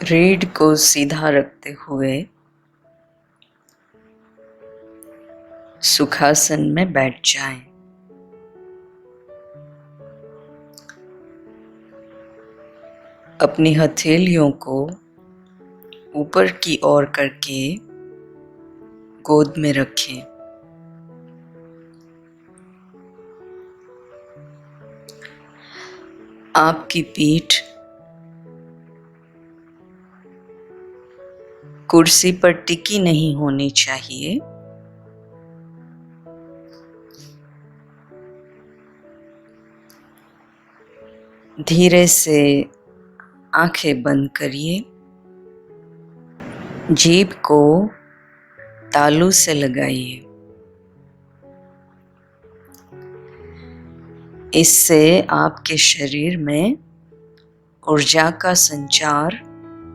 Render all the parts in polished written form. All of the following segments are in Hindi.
रीढ़ को सीधा रखते हुए सुखासन में बैठ जाएं। अपनी हथेलियों को ऊपर की ओर करके गोद में रखें। आपकी पीठ कुर्सी पर टिकी नहीं होनी चाहिए। धीरे से आंखें बंद करिए। जीभ को तालू से लगाइए। इससे आपके शरीर में ऊर्जा का संचार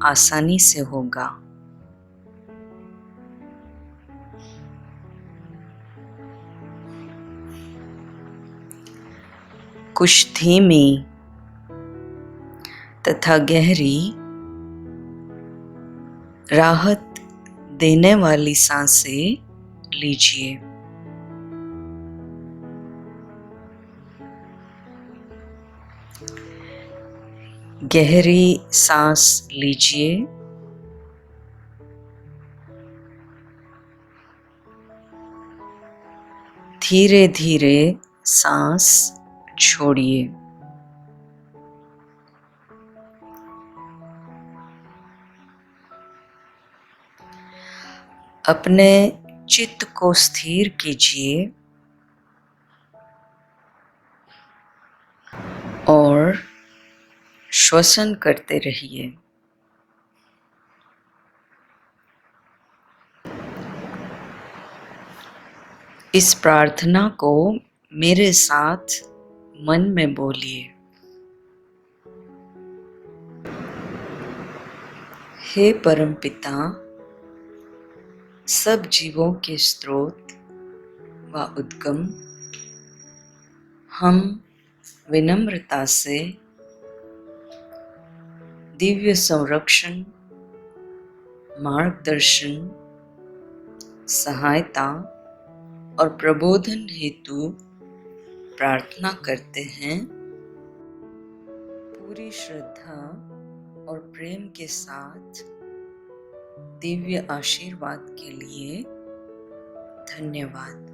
आसानी से होगा। कुछ धीमी तथा गहरी राहत देने वाली सांसें लीजिए। गहरी सांस लीजिए। धीरे धीरे सांस छोड़िए। अपने चित्त को स्थिर कीजिए और श्वसन करते रहिए। इस प्रार्थना को मेरे साथ मन में बोलिए। हे परमपिता, सब जीवों के स्रोत व उद्गम, हम विनम्रता से दिव्य संरक्षण, मार्गदर्शन, सहायता और प्रबोधन हेतु प्रार्थना करते हैं। पूरी श्रद्धा और प्रेम के साथ दिव्य आशीर्वाद के लिए धन्यवाद।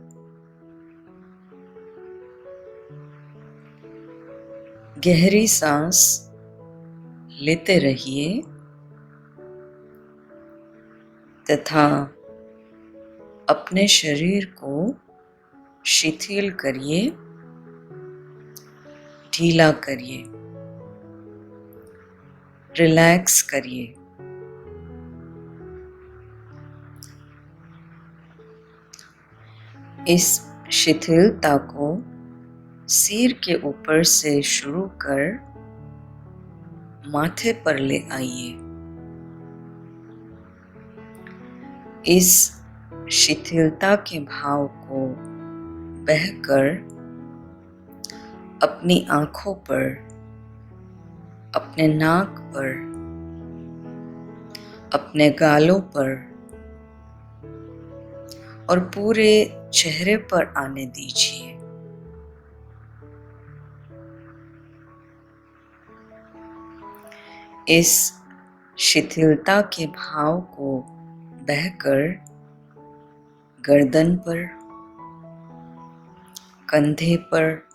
गहरी सांस लेते रहिए तथा अपने शरीर को शिथिल करिए, ढीला करिए, रिलैक्स करिए। इस शिथिलता को सिर के ऊपर से शुरू कर माथे पर ले आइए। इस शिथिलता के भाव को बहकर अपनी आंखों पर, अपने नाक पर, अपने गालों पर और पूरे चेहरे पर आने दीजिए। इस शिथिलता के भाव को बहकर गर्दन पर, कंधे पर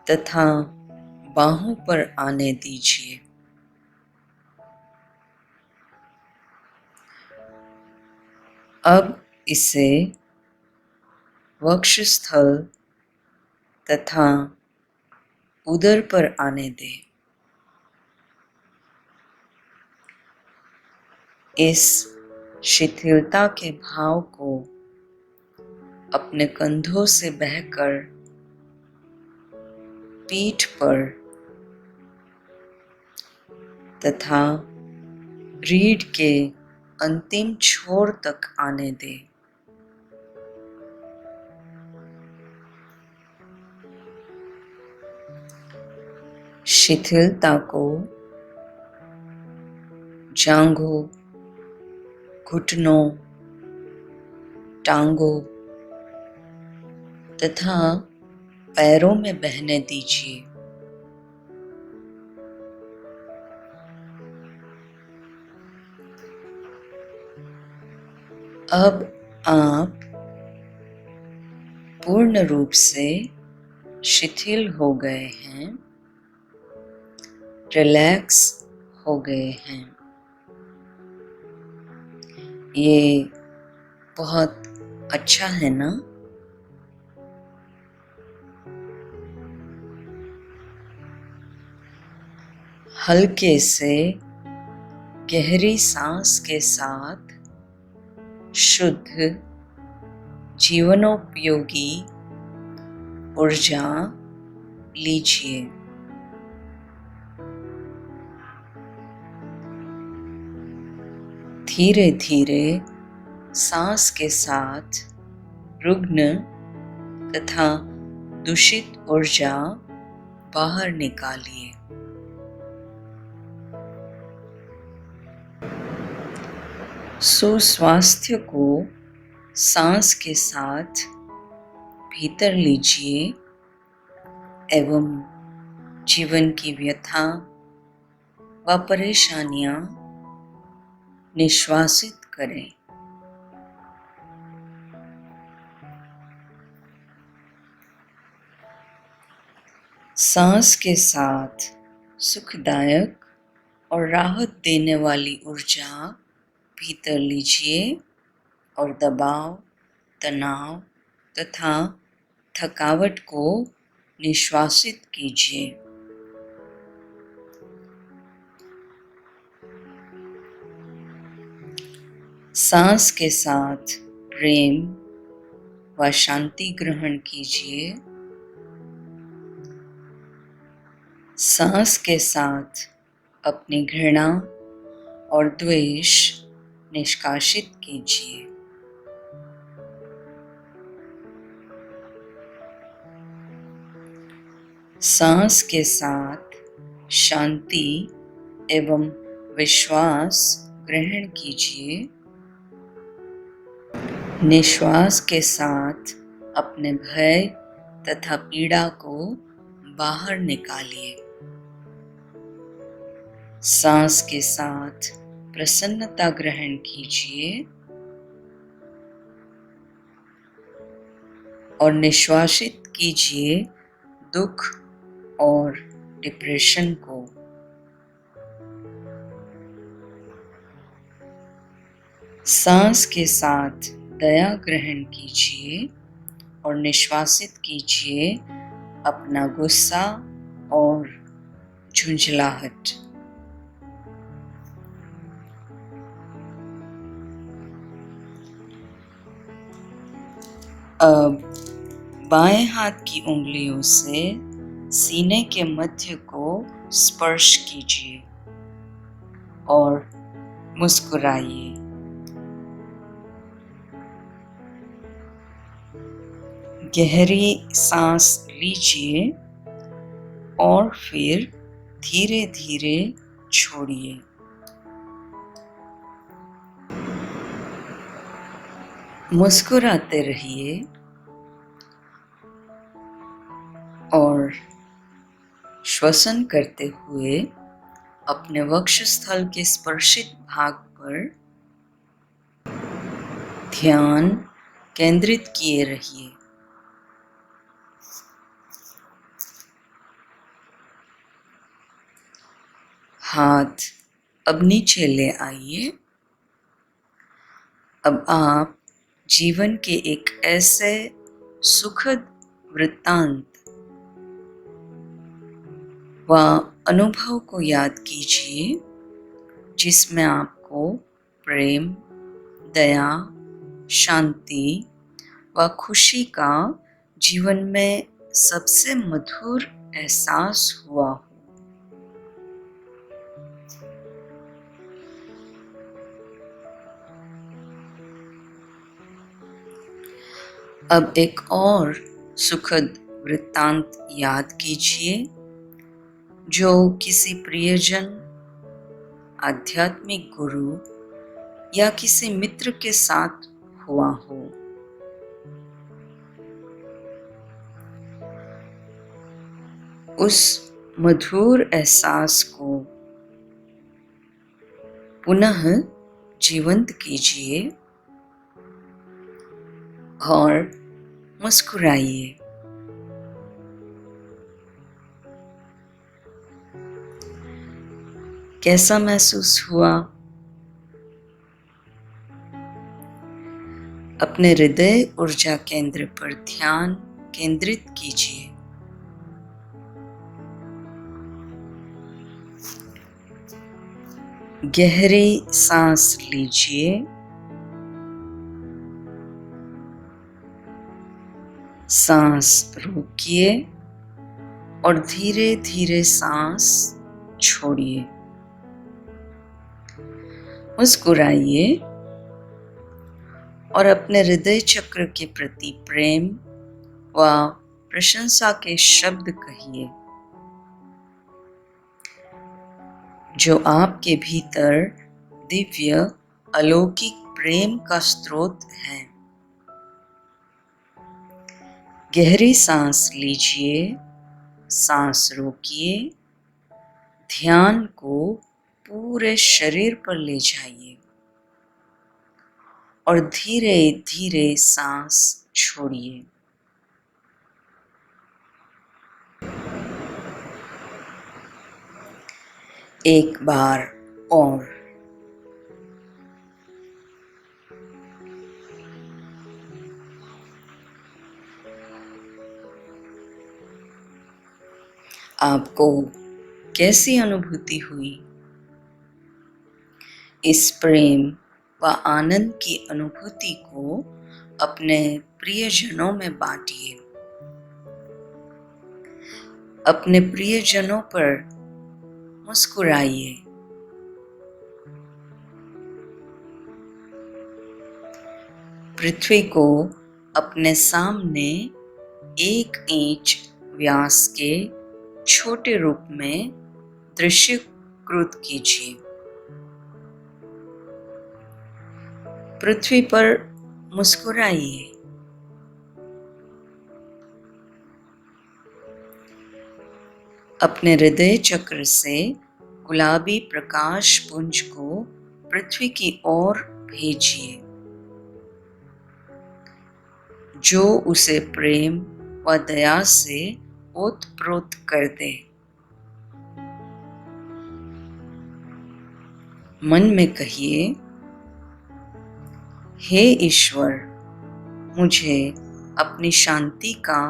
तथा बाहों पर आने दीजिए। अब इसे वक्षस्थल तथा उदर पर आने दें। इस शिथिलता के भाव को अपने कंधों से बहकर पीठ पर तथा रीढ़ के अंतिम छोर तक आने दें। शिथिलता को जांघों, घुटनों, टांगों तथा पैरों में बहने दीजिए। अब आप पूर्ण रूप से शिथिल हो गए हैं, रिलैक्स हो गए हैं। ये बहुत अच्छा है ना? हल्के से गहरी सांस के साथ शुद्ध जीवनोपयोगी ऊर्जा लीजिए। धीरे धीरे सांस के साथ रुग्ण तथा दूषित ऊर्जा बाहर निकालिए। सुस्वास्थ्य को सांस के साथ भीतर लीजिए एवं जीवन की व्यथा व परेशानियां निश्वासित करें। सांस के साथ सुखदायक और राहत देने वाली ऊर्जा भीतर लीजिए और दबाव, तनाव तथा थकावट को निश्वासित कीजिए। सांस के साथ प्रेम व शांति ग्रहण कीजिए। सांस के साथ अपनी घृणा और द्वेष निष्कासित कीजिए। सांस के साथ शांति एवं विश्वास ग्रहण कीजिए। निश्वास के साथ अपने भय तथा पीड़ा को बाहर निकालिए। सांस के साथ प्रसन्नता ग्रहण कीजिए और निश्वासित कीजिए दुख और डिप्रेशन को। सांस के साथ दया ग्रहण कीजिए और निश्वासित कीजिए अपना गुस्सा और झुंझलाहट। अब बाएं हाथ की उंगलियों से सीने के मध्य को स्पर्श कीजिए और मुस्कुराइए। गहरी सांस लीजिए और फिर धीरे धीरे छोड़िए। मुस्कुराते रहिए और श्वसन करते हुए अपने वक्षस्थल के स्पर्शित भाग पर ध्यान केंद्रित किए रहिए। हाथ अब नीचे ले आइए। अब आप जीवन के एक ऐसे सुखद वृत्तांत व अनुभव को याद कीजिए जिसमें आपको प्रेम, दया, शांति व खुशी का जीवन में सबसे मधुर एहसास हुआ हो। अब एक और सुखद वृत्तांत याद कीजिए जो किसी प्रियजन आध्यात्मिक गुरु या किसी मित्र के साथ हुआ हो। उस मधुर एहसास को पुनः जीवंत कीजिए और मुस्कुराइए। कैसा महसूस हुआ? अपने हृदय ऊर्जा केंद्र पर ध्यान केंद्रित कीजिए। गहरी सांस लीजिए, सांस रोकिए और धीरे धीरे सांस छोड़िए। मुस्कुराइए और अपने हृदय चक्र के प्रति प्रेम व प्रशंसा के शब्द कहिए, जो आपके भीतर दिव्य अलौकिक प्रेम का स्रोत है। गहरी सांस लीजिए, सांस रोकिए, ध्यान को पूरे शरीर पर ले जाइए और धीरे धीरे सांस छोड़िए। एक बार और। आपको कैसी अनुभूति हुई? इस प्रेम व आनंद की अनुभूति को अपने प्रियजनों में बांटिए। अपने प्रियजनों पर मुस्कुराइए। पृथ्वी को अपने सामने 1 इंच व्यास के छोटे रूप में दृश्यकृत कीजिए। पृथ्वी पर मुस्कुराइए। अपने हृदय चक्र से गुलाबी प्रकाश पुंज को पृथ्वी की ओर भेजिए, जो उसे प्रेम व दया से ओतप्रोत कर दे। मन में कहिए, हे ईश्वर, मुझे अपनी शांति का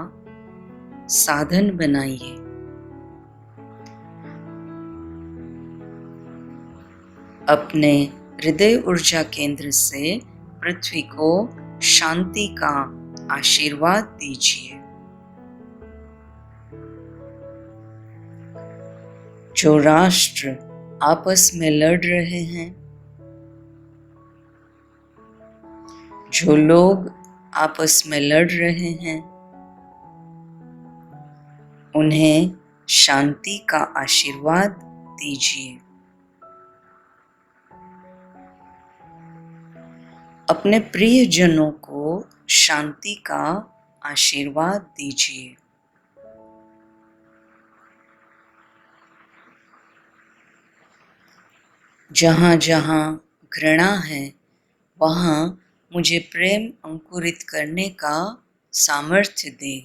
साधन बनाइए। अपने हृदय ऊर्जा केंद्र से पृथ्वी को शांति का आशीर्वाद दीजिए। जो राष्ट्र आपस में लड़ रहे हैं, जो लोग आपस में लड़ रहे हैं, उन्हें शांति का आशीर्वाद दीजिए। अपने प्रियजनों को शांति का आशीर्वाद दीजिए। जहाँ जहाँ घृणा है, वहाँ मुझे प्रेम अंकुरित करने का सामर्थ्य दे।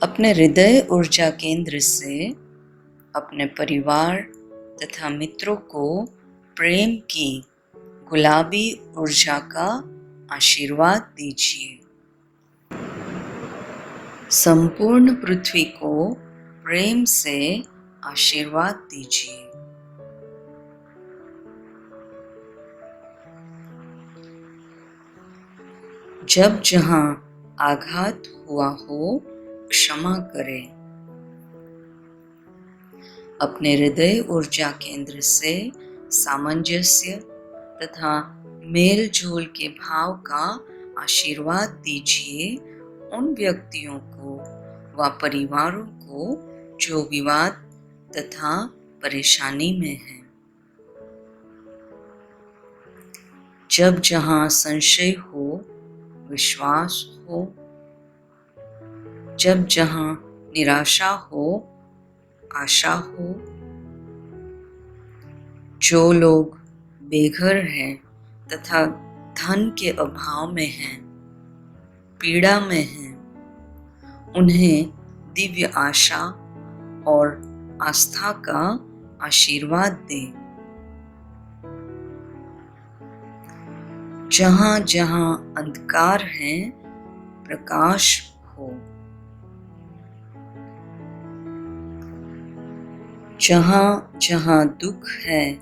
अपने हृदय ऊर्जा केंद्र से अपने परिवार तथा मित्रों को प्रेम की गुलाबी ऊर्जा का आशीर्वाद दीजिए। संपूर्ण पृथ्वी को प्रेम से आशीर्वाद दीजिए। जब जहाँ आघात हुआ हो, क्षमा करें। अपने हृदय ऊर्जा केंद्र से सामंजस्य तथा मेल जोल के भाव का आशीर्वाद दीजिए उन व्यक्तियों को व परिवारों को जो विवाद तथा परेशानी में है। जब जहाँ संशय हो, विश्वास हो, जब जहाँ निराशा हो, आशा हो, जो लोग बेघर हैं तथा धन के अभाव में हैं, पीड़ा में हैं, उन्हें दिव्य आशा और आस्था का आशीर्वाद दे। जहाँ जहाँ अंधकार है, प्रकाश हो। जहाँ जहाँ दुख है,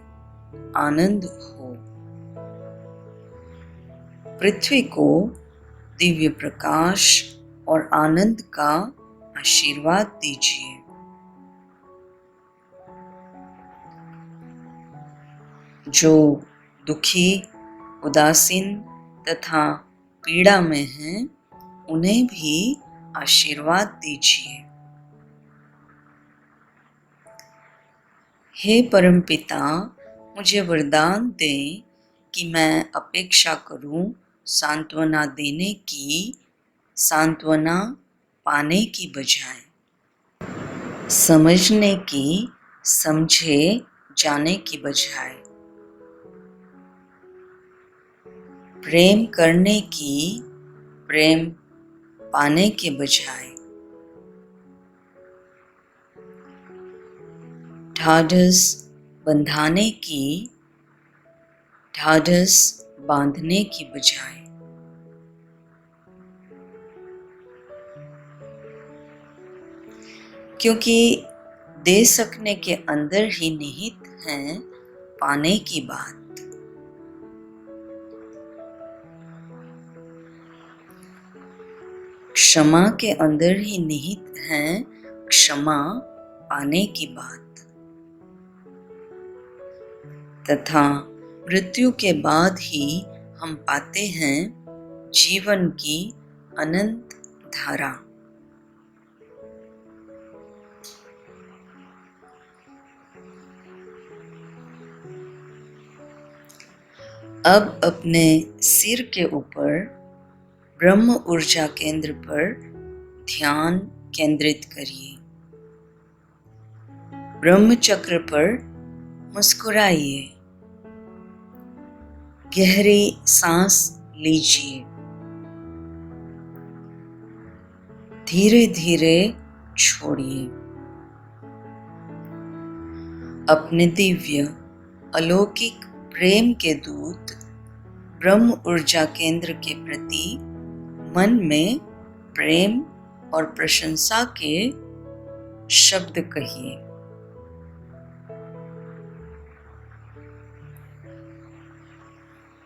आनंद हो। पृथ्वी को दिव्य प्रकाश और आनंद का आशीर्वाद दीजिए। जो दुखी, उदासीन तथा पीड़ा में हैं, उन्हें भी आशीर्वाद दीजिए। हे परमपिता, मुझे वरदान दें कि मैं अपेक्षा करूं सांत्वना देने की, सांत्वना पाने की बजाय समझने की, समझे जाने की बजाय प्रेम करने की, प्रेम पाने के बजाय ढाढ़स बंधाने की, ढाढ़स बांधने की बजाय क्योंकि दे सकने के अंदर ही निहित है पाने की बात। क्षमा के अंदर ही निहित है क्षमा पाने की बात। तथा मृत्यु के बाद ही हम पाते हैं जीवन की अनंत धारा। अब अपने सिर के ऊपर ब्रह्म ऊर्जा केंद्र पर ध्यान केंद्रित करिए। ब्रह्म चक्र पर मुस्कुराइए। गहरी सांस लीजिए। धीरे धीरे छोड़िए। अपने दिव्य अलौकिक प्रेम के दूत ब्रह्म ऊर्जा केंद्र के प्रति मन में प्रेम और प्रशंसा के शब्द कहिए।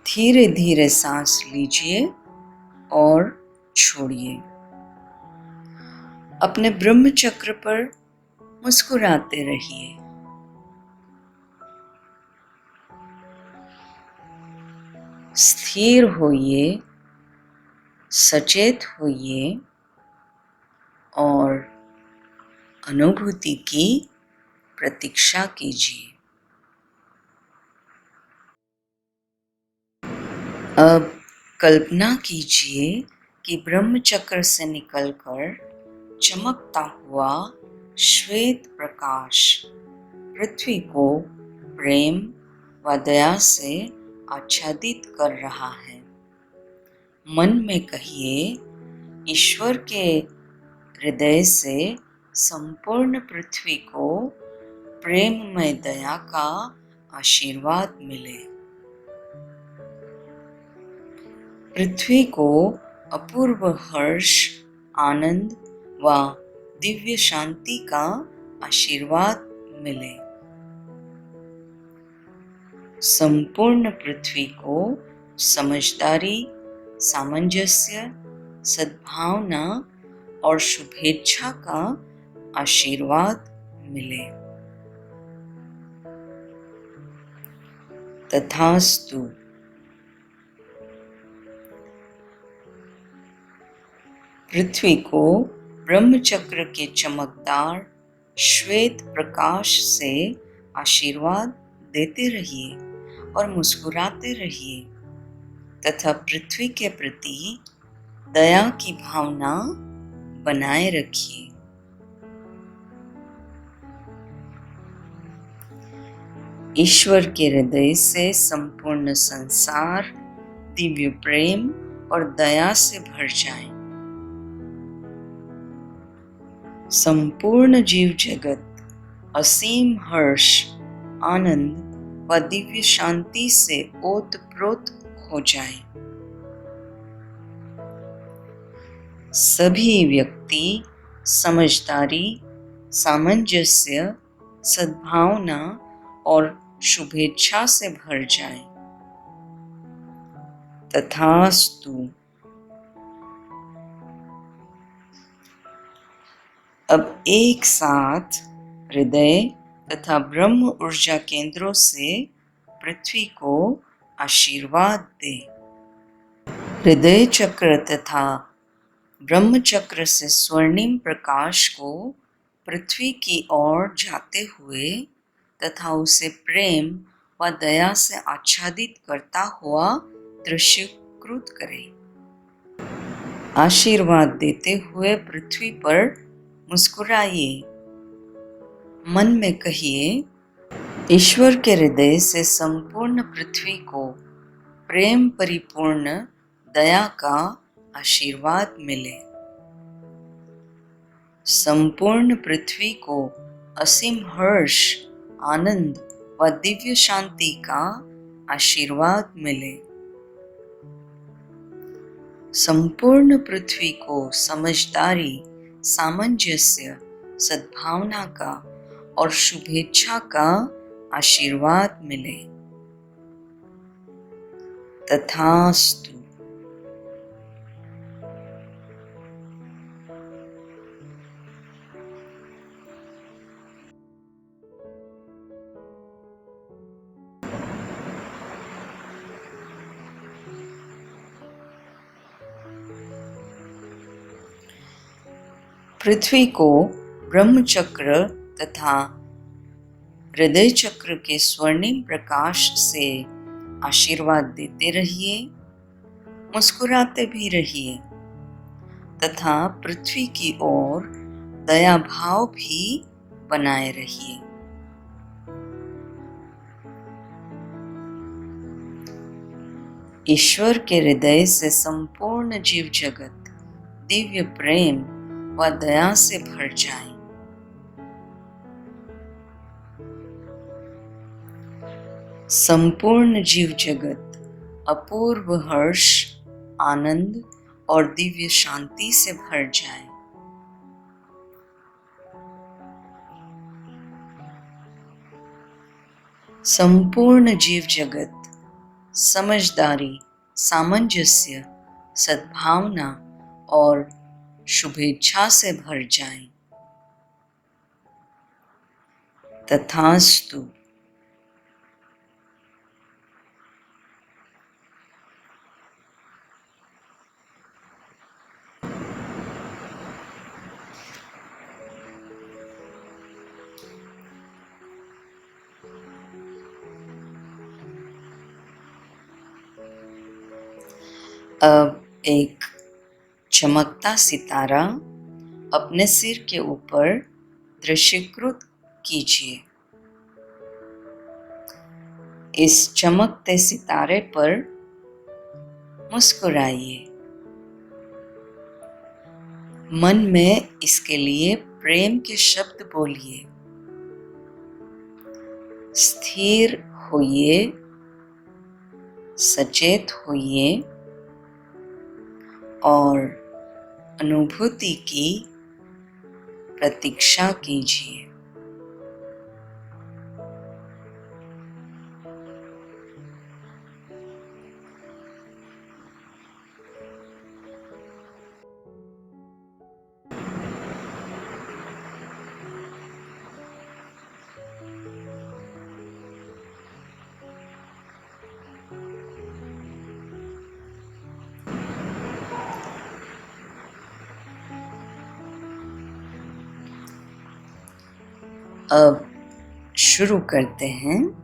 धीरे धीरे सांस लीजिए और छोड़िए। अपने ब्रह्म चक्र पर मुस्कुराते रहिए। स्थिर होइए, सचेत होइए और अनुभूति की प्रतीक्षा कीजिए। अब कल्पना कीजिए कि ब्रह्म चक्र से निकलकर चमकता हुआ श्वेत प्रकाश पृथ्वी को प्रेम व दया से आच्छादित कर रहा है। मन में कहिए, ईश्वर के हृदय से संपूर्ण पृथ्वी को प्रेममय दया का आशीर्वाद मिले। पृथ्वी को अपूर्व हर्ष, आनंद व दिव्य शांति का आशीर्वाद मिले। संपूर्ण पृथ्वी को समझदारी, सामंजस्य, सद्भावना और शुभेच्छा का आशीर्वाद मिले। तथास्तु। पृथ्वी को ब्रह्मचक्र के चमकदार श्वेत प्रकाश से आशीर्वाद देते रहिए और मुस्कुराते रहिए तथा पृथ्वी के प्रति दया की भावना बनाए रखिए। ईश्वर के हृदय से संपूर्ण संसार दिव्य प्रेम और दया से भर जाए। संपूर्ण जीव जगत असीम हर्ष, आनंद व दिव्य शांति से ओतप्रोत हो जाए। सभी व्यक्ति समझदारी, सामंजस्य, सद्भावना और शुभेच्छा से भर जाए। तथास्तु। अब एक साथ हृदय तथा ब्रह्म ऊर्जा केंद्रों से पृथ्वी को आशीर्वाद दे। हृदय चक्र तथा ब्रह्म चक्र से स्वर्णिम प्रकाश को पृथ्वी की ओर जाते हुए तथा उसे प्रेम व दया से आच्छादित करता हुआ दृश्यकृत करे। आशीर्वाद देते हुए पृथ्वी पर मुस्कुराइए। मन में कहिए, ईश्वर के हृदय से संपूर्ण पृथ्वी को प्रेम परिपूर्ण दया का आशीर्वाद मिले। संपूर्ण पृथ्वी को असीम हर्ष, आनंद व दिव्य शांति का आशीर्वाद मिले। संपूर्ण पृथ्वी को समझदारी, सामंजस्य, सद्भावना का और शुभेच्छा का आशीर्वाद मिले। तथास्तु। पृथ्वी को ब्रह्म चक्र तथा हृदय चक्र के स्वर्णिम प्रकाश से आशीर्वाद देते रहिए, मुस्कुराते भी रहिए तथा पृथ्वी की ओर दया भाव भी बनाए रहिए। ईश्वर के हृदय से संपूर्ण जीव जगत दिव्य प्रेम व दया से भर जाए। संपूर्ण जीव जगत अपूर्व हर्ष, आनंद और दिव्य शांति से भर जाए। संपूर्ण जीव जगत समझदारी, सामंजस्य, सद्भावना और शुभेच्छा से भर जाए। तथास्तु। अब एक चमकता सितारा अपने सिर के ऊपर दृश्यकृत कीजिए। इस चमकते सितारे पर मुस्कुराइए। मन में इसके लिए प्रेम के शब्द बोलिए। स्थिर होइए, सचेत होइए और अनुभूति की प्रतीक्षा कीजिए। अब शुरू करते हैं।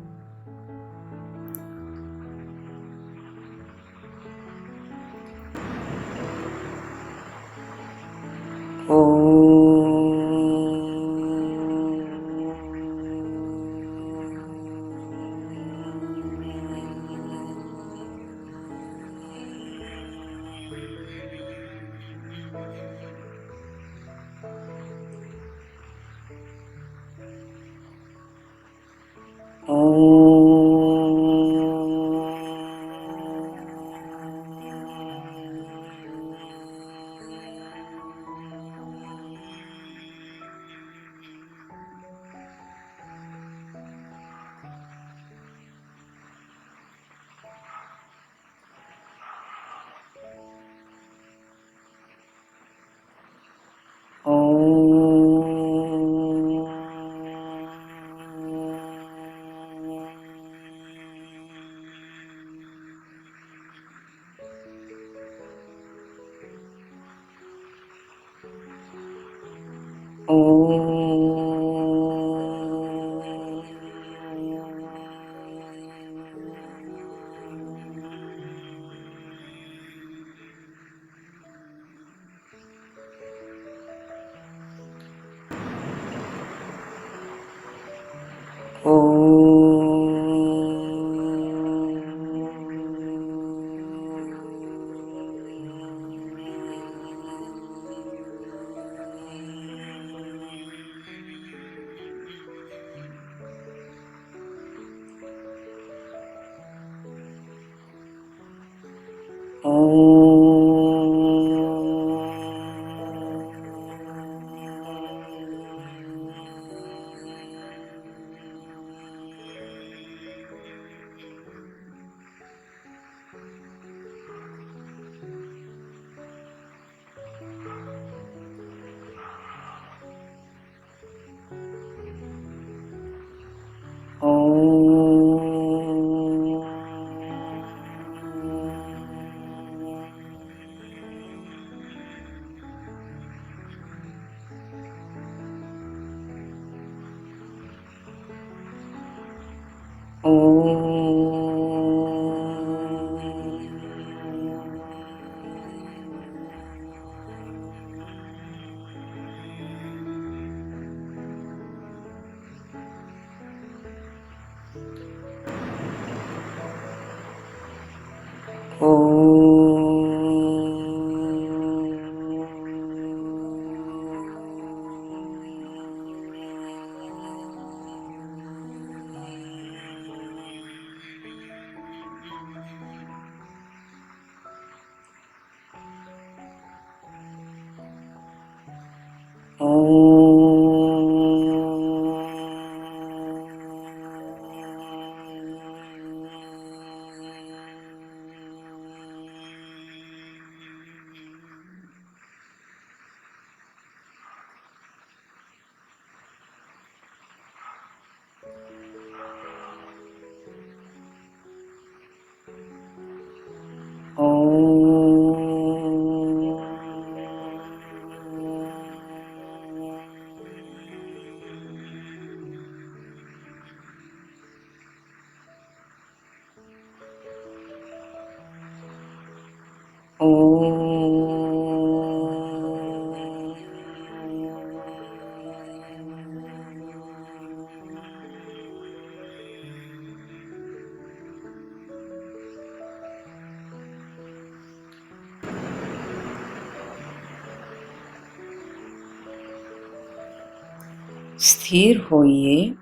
स्थिर होइए,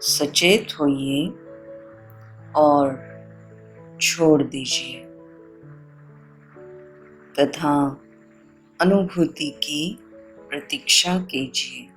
सचेत होइए और छोड़ दीजिए तथा अनुभूति की प्रतीक्षा कीजिए।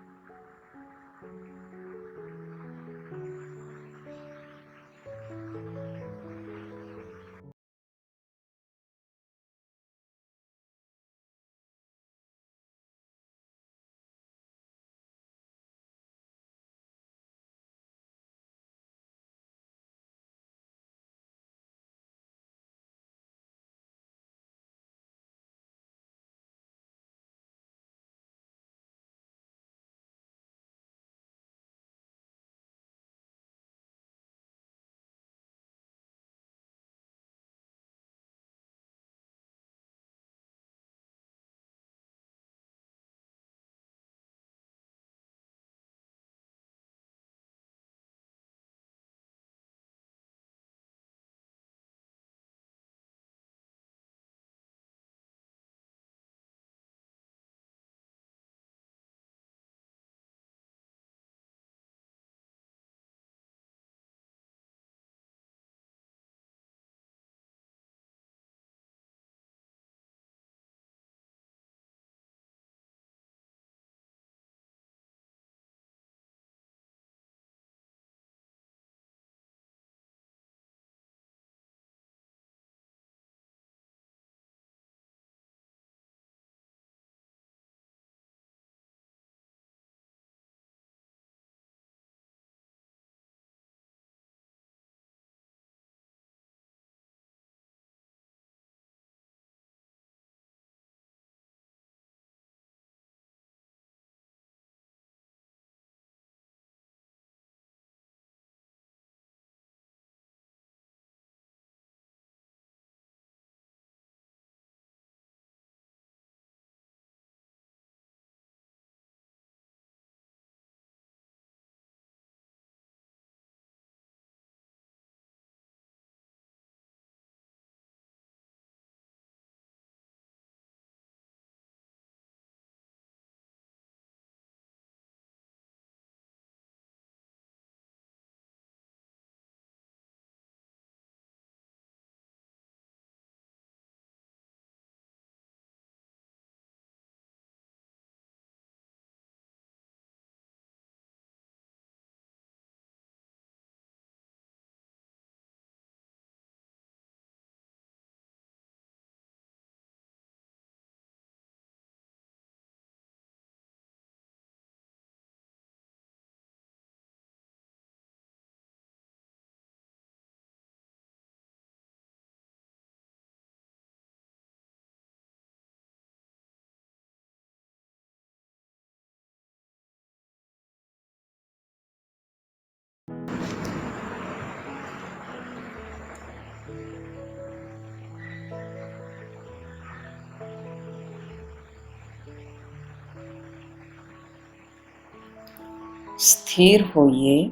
स्थिर होइए,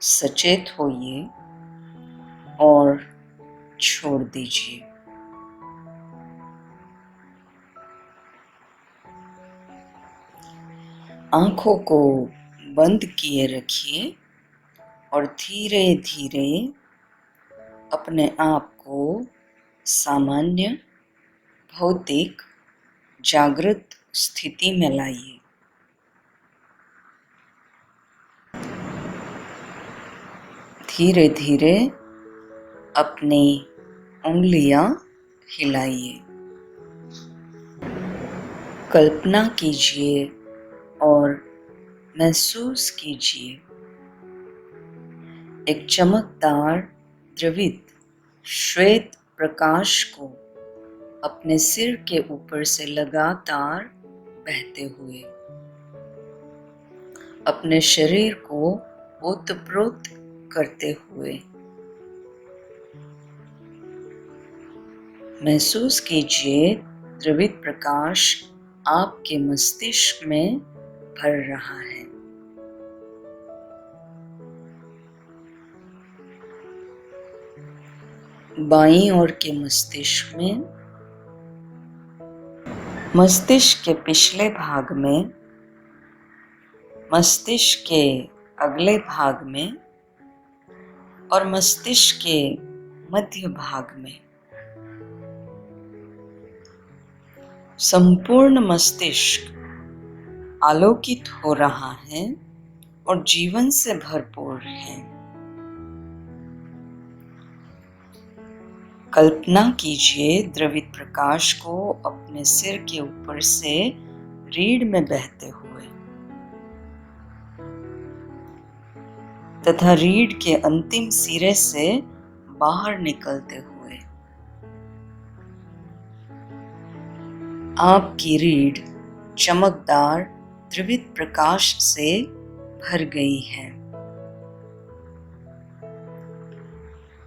सचेत होइए और छोड़ दीजिए। आंखों को बंद किए रखिए और धीरे धीरे अपने आप को सामान्य भौतिक जागृत स्थिति में लाइए। धीरे धीरे अपनी उंगलियां हिलाइए। कल्पना कीजिए और महसूस कीजिए एक चमकदार द्रवित श्वेत प्रकाश को अपने सिर के ऊपर से लगातार बहते हुए अपने शरीर को ओतप्रोत करते हुए। महसूस कीजिए द्रवित प्रकाश आपके मस्तिष्क में भर रहा है। बाईं ओर के मस्तिष्क में, मस्तिष्क के पिछले भाग में, मस्तिष्क के अगले भाग में और मस्तिष्क के मध्य भाग में। संपूर्ण मस्तिष्क आलोकित हो रहा है और जीवन से भरपूर है। कल्पना कीजिए द्रवित प्रकाश को अपने सिर के ऊपर से रीढ़ में बहते हुए तथा रीढ़ के अंतिम सिरे से बाहर निकलते हुए। आपकी रीढ़ चमकदार द्रवित प्रकाश से भर गई है।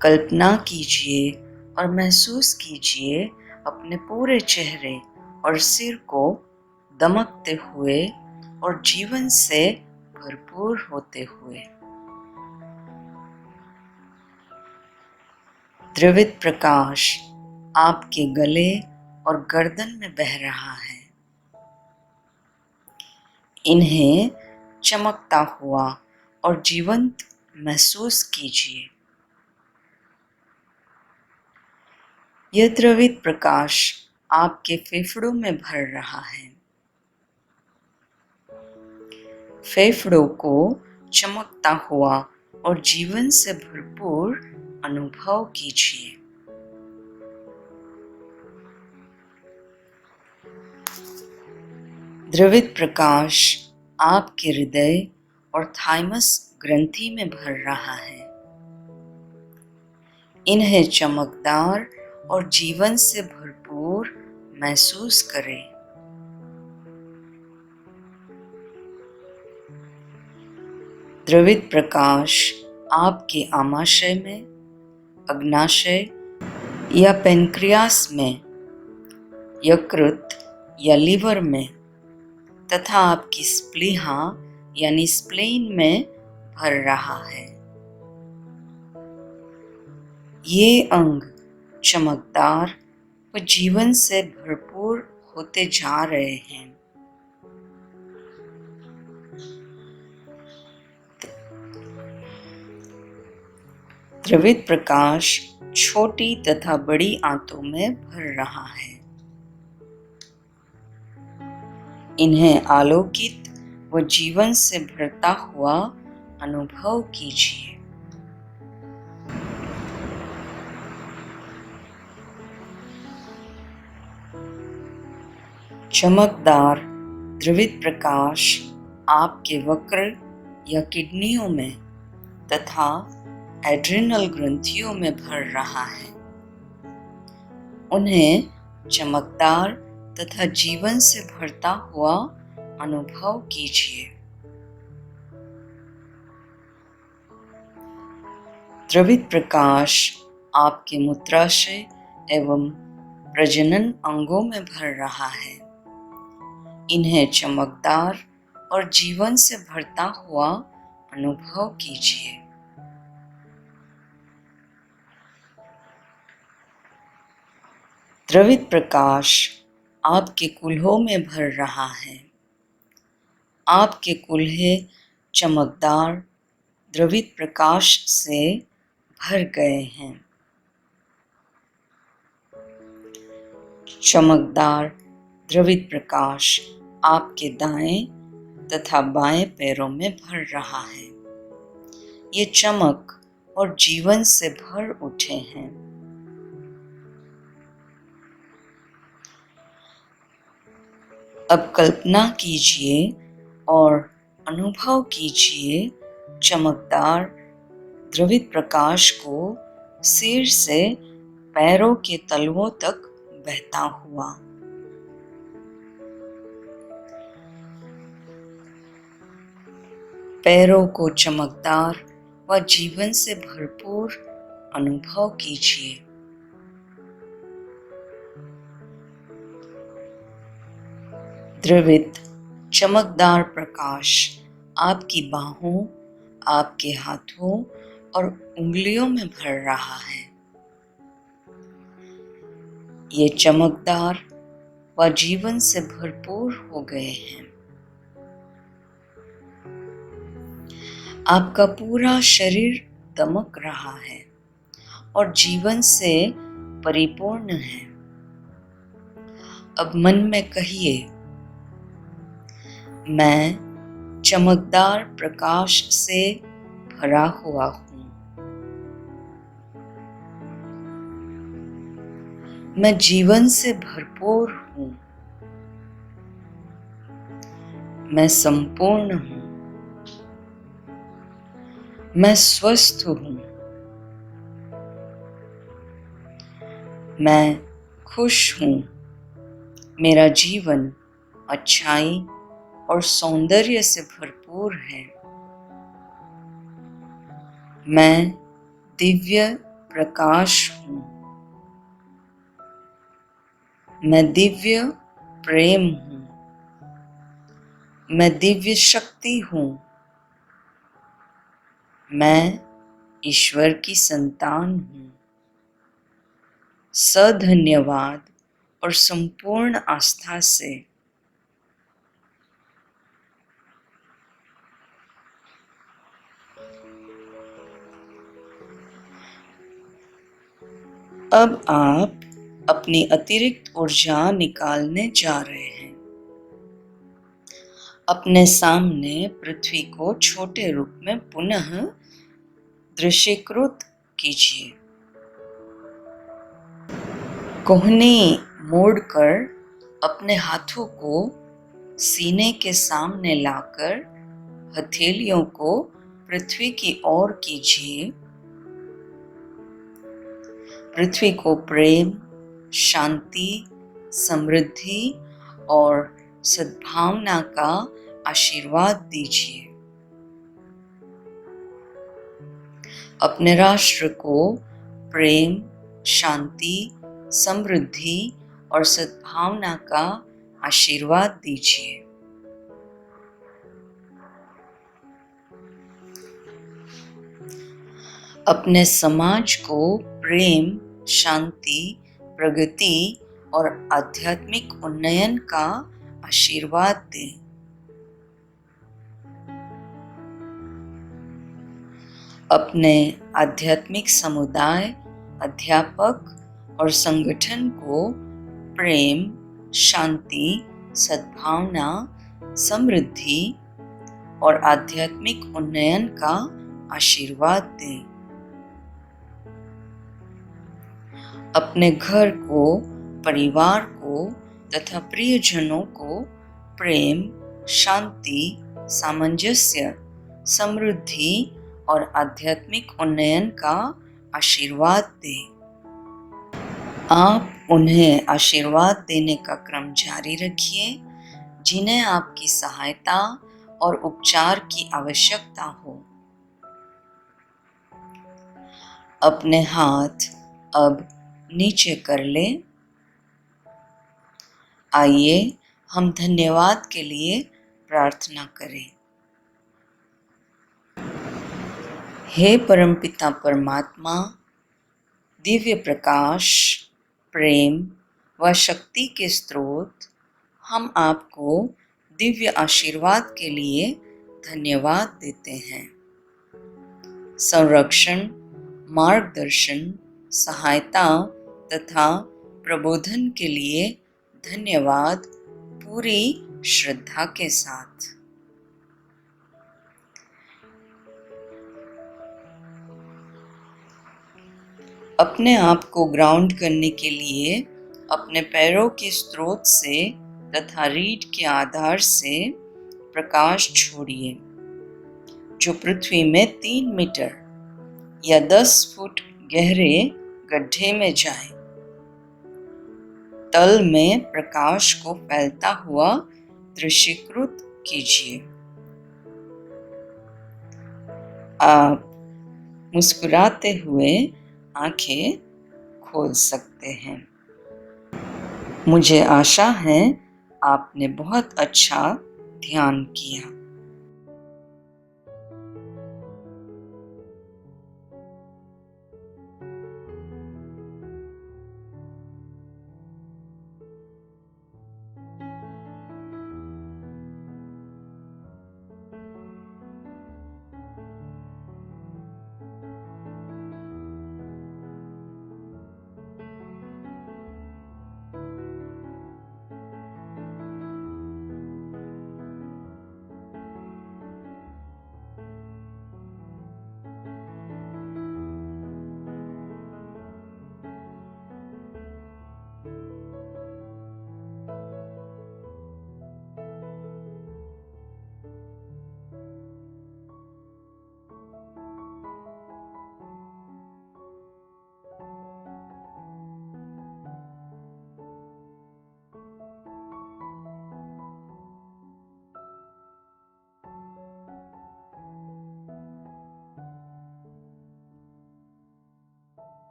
कल्पना कीजिए और महसूस कीजिए अपने पूरे चेहरे और सिर को दमकते हुए और जीवन से भरपूर होते हुए। द्रवित प्रकाश आपके गले और गर्दन में बह रहा है। इन्हें चमकता हुआ और जीवंत महसूस कीजिए। यह द्रवित प्रकाश आपके फेफड़ों में भर रहा है। फेफड़ों को चमकता हुआ और जीवन से भरपूर अनुभव कीजिए। द्रवित प्रकाश आपके हृदय और थाइमस ग्रंथि में भर रहा है। इन्हें चमकदार और जीवन से भरपूर महसूस करें। द्रवित प्रकाश आपके आमाशय में, अग्नाशय या पेनक्रियास में, यकृत या लीवर में तथा आपकी स्प्लीहा यानी स्प्लेन में भर रहा है। ये अंग चमकदार व जीवन से भरपूर होते जा रहे हैं। द्रवित प्रकाश छोटी तथा बड़ी आंतों में भर रहा है। इन्हें आलोकित व जीवन से भरता हुआ अनुभव कीजिए। चमकदार द्रवित प्रकाश आपके वक्र या किडनियों में तथा एड्रिनल ग्रंथियों में भर रहा है। उन्हें चमकदार तथा जीवन से भरता हुआ अनुभव कीजिए। द्रवित प्रकाश आपके मूत्राशय एवं प्रजनन अंगों में भर रहा है। इन्हें चमकदार और जीवन से भरता हुआ अनुभव कीजिए। द्रवित प्रकाश आपके कुल्हों में भर रहा है। आपके कुल्हे चमकदार द्रवित प्रकाश से भर गए हैं। चमकदार द्रवित प्रकाश आपके दाएं तथा बाएं पैरों में भर रहा है। ये चमक और जीवन से भर उठे हैं। अब कल्पना कीजिए और अनुभव कीजिए चमकदार द्रवित प्रकाश को सिर से पैरों के तलवों तक बहता हुआ। पैरों को चमकदार व जीवन से भरपूर अनुभव कीजिए। द्रवित चमकदार प्रकाश आपकी बाहों, आपके हाथों और उंगलियों में भर रहा है। ये चमकदार व जीवन से भरपूर हो गए हैं। आपका पूरा शरीर दमक रहा है और जीवन से परिपूर्ण है। अब मन में कहिए, मैं चमकदार प्रकाश से भरा हुआ हूँ। मैं जीवन से भरपूर हूँ। मैं संपूर्ण हूँ। मैं स्वस्थ हूँ। मैं खुश हूँ। मेरा जीवन अच्छाई और सौंदर्य से भरपूर है। मैं दिव्य प्रकाश हूँ। मैं दिव्य प्रेम हूँ। मैं दिव्य शक्ति हूँ। मैं ईश्वर की संतान हूँ। सधन्यवाद और संपूर्ण आस्था से अब आप अपनी अतिरिक्त ऊर्जा निकालने जा रहे हैं। अपने सामने पृथ्वी को छोटे रूप में पुनः दृश्यकृत कीजिए। कोहनी मोड़कर अपने हाथों को सीने के सामने लाकर हथेलियों को पृथ्वी की ओर कीजिए। पृथ्वी को प्रेम, शांति, समृद्धि और सद्भावना का आशीर्वाद दीजिए। अपने राष्ट्र को प्रेम, शांति, समृद्धि और सद्भावना का आशीर्वाद दीजिए। अपने समाज को प्रेम, शांति, प्रगति और आध्यात्मिक उन्नयन का आशीर्वाद दें। अपने आध्यात्मिक समुदाय, अध्यापक और संगठन को प्रेम, शांति, सद्भावना, समृद्धि और आध्यात्मिक उन्नयन का आशीर्वाद दें। अपने घर को, परिवार को तथा प्रियजनों को प्रेम, शांति, सामंजस्य, समृद्धि और आध्यात्मिक उन्नयन का आशीर्वाद दें। आप उन्हें आशीर्वाद देने का क्रम जारी रखिए जिन्हें आपकी सहायता और उपचार की आवश्यकता हो। अपने हाथ अब नीचे कर लें। आइए हम धन्यवाद के लिए प्रार्थना करें। हे परमपिता परमात्मा, दिव्य प्रकाश, प्रेम व शक्ति के स्रोत, हम आपको दिव्य आशीर्वाद के लिए धन्यवाद देते हैं। संरक्षण, मार्गदर्शन, सहायता तथा प्रबोधन के लिए धन्यवाद पूरी श्रद्धा के साथ। अपने आप को ग्राउंड करने के लिए अपने पैरों के स्रोत से तथा रीढ़ के आधार से प्रकाश छोड़िए, जो पृथ्वी में 3 मीटर या 10 फुट गहरे गड्ढे में जाए। तल में प्रकाश को फैलता हुआ दृश्यकृत कीजिए। आप मुस्कुराते हुए आंखें खोल सकते हैं। मुझे आशा है आपने बहुत अच्छा ध्यान किया।